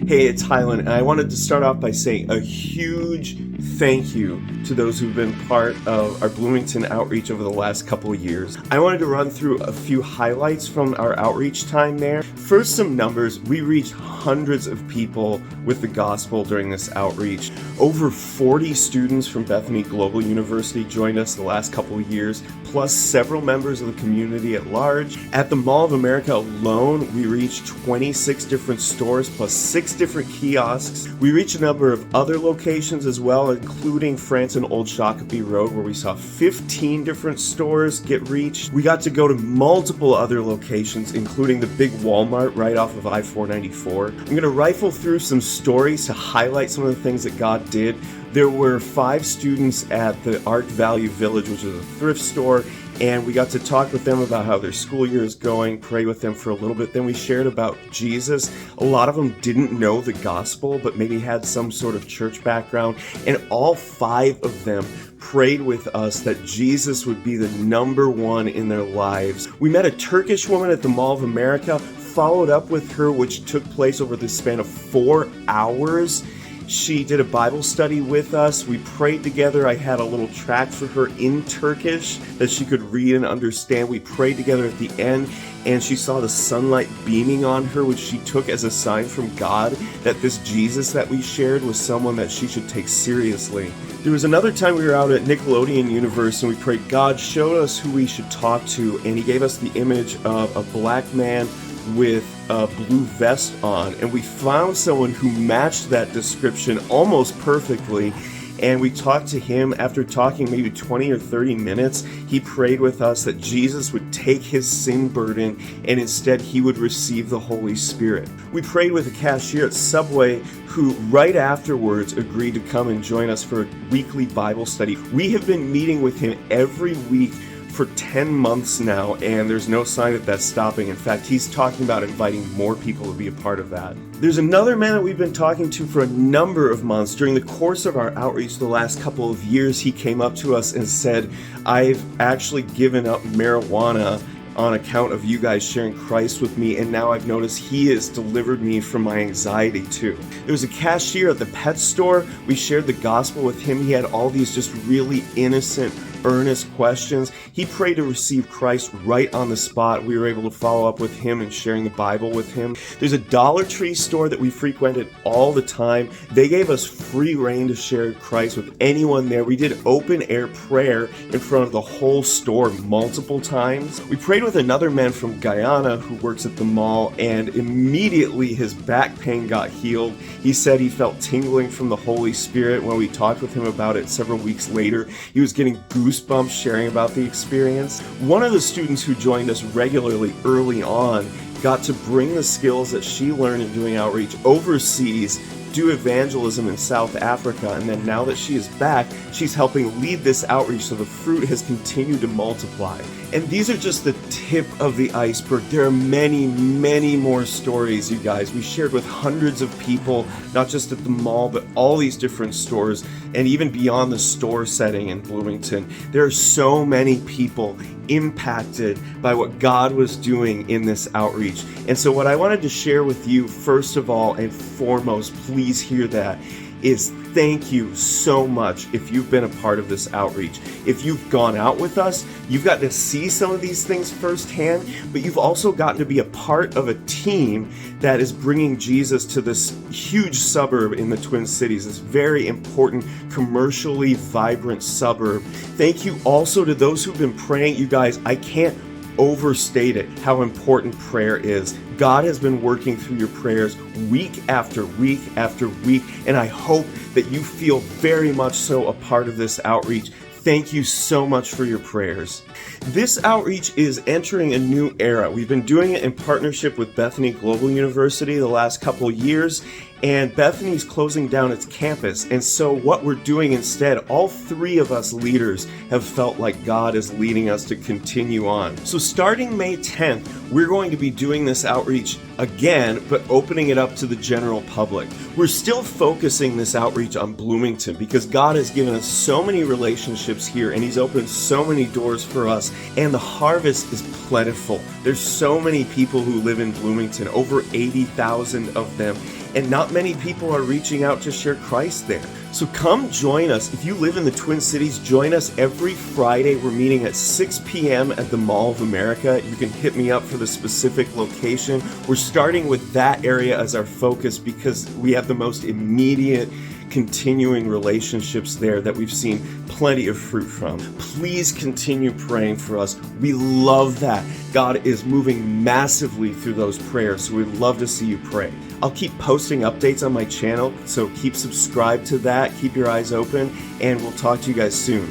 Hey, it's Hiland, and I wanted to start off by saying a huge thank you to those who've been part of our Bloomington outreach over the last couple of years. I wanted to run through a few highlights from our outreach time there. First, some numbers. We reached hundreds of people with the gospel during this outreach. Over 40 students from Bethany Global University joined us the last couple of years, plus several members of the community at large. At the Mall of America alone, we reached 26 different stores, plus 6 different kiosks. We reached a number of other locations as well, including France and Old Shakopee Road, where we saw 15 different stores get reached. We got to go to multiple other locations, including the big Walmart right off of I-494. I'm going to rifle through some stories to highlight some of the things that God did. There were 5 students at the Art Value Village, which is a thrift store, and we got to talk with them about how their school year is going, pray with them for a little bit. Then we shared about Jesus. A lot of them didn't know the gospel, but maybe had some sort of church background, and all 5 of them prayed with us that Jesus would be the number one in their lives. We met a Turkish woman at the Mall of America, followed up with her, which took place over the span of 4 hours. She did a Bible study with us. We prayed together. I had a little tract for her in Turkish that she could read and understand. We prayed together at the end, and she saw the sunlight beaming on her, which she took as a sign from God that this Jesus that we shared was someone that she should take seriously. There was another time we were out at Nickelodeon University, and we prayed, God showed us who we should talk to, and He gave us the image of a black man with a blue vest on, and we found someone who matched that description almost perfectly, and we talked to him. After talking maybe 20 or 30 minutes, he prayed with us that Jesus would take his sin burden and instead he would receive the Holy Spirit. We prayed with a cashier at Subway who right afterwards agreed to come and join us for a weekly Bible study. We have been meeting with him every week for 10 months now, and there's no sign that that's stopping. In fact, he's talking about inviting more people to be a part of that. There's another man that we've been talking to for a number of months. During the course of our outreach the last couple of years, he came up to us and said, I've actually given up marijuana on account of you guys sharing Christ with me, and now I've noticed He has delivered me from my anxiety too. There was a cashier at the pet store. We shared the gospel with him. He had all these just really innocent, earnest questions. He prayed to receive Christ right on the spot. We were able to follow up with him and sharing the Bible with him. There's a Dollar Tree store that we frequented all the time. They gave us free reign to share Christ with anyone there. We did open air prayer in front of the whole store multiple times. We prayed with another man from Guyana who works at the mall, and immediately his back pain got healed. He said he felt tingling from the Holy Spirit. When we talked with him about it several weeks later, he was getting goosebumps sharing about the experience. One of the students who joined us regularly early on got to bring the skills that she learned in doing outreach overseas, do evangelism in South Africa, and then now that she is back, she's helping lead this outreach, so the fruit has continued to multiply. And these are just the tip of the iceberg. There are many, many more stories, you guys. We shared with hundreds of people, not just at the mall, but all these different stores, and even beyond the store setting in Bloomington. There are so many people impacted by what God was doing in this outreach. And so what I wanted to share with you, first of all and foremost, please hear that, is thank you so much if you've been a part of this outreach. If you've gone out with us, you've gotten to see some of these things firsthand, but you've also gotten to be a part of a team that is bringing Jesus to this huge suburb in the Twin Cities, this very important, commercially vibrant suburb. Thank you also to those who've been praying. You guys, I can't overstate it how important prayer is. God has been working through your prayers week after week after week, and I hope that you feel very much so a part of this outreach. Thank you so much for your prayers. This outreach is entering a new era. We've been doing it in partnership with Bethany Global University the last couple of years, and Bethany's closing down its campus. And so what we're doing instead, all 3 of us leaders have felt like God is leading us to continue on. So starting May 10th, we're going to be doing this outreach again, but opening it up to the general public. We're still focusing this outreach on Bloomington because God has given us so many relationships here, and He's opened so many doors for us, and the harvest is plentiful. There's so many people who live in Bloomington, over 80,000 of them. and not many people are reaching out to share Christ there. So come join us. If you live in the Twin Cities, join us every Friday. We're meeting at 6 p.m. at the Mall of America. You can hit me up for the specific location. We're starting with that area as our focus because we have the most immediate continuing relationships there that we've seen plenty of fruit from. Please continue praying for us. We love that. God is moving massively through those prayers, so we'd love to see you pray. I'll keep posting updates on my channel, so keep subscribed to that, keep your eyes open, and we'll talk to you guys soon.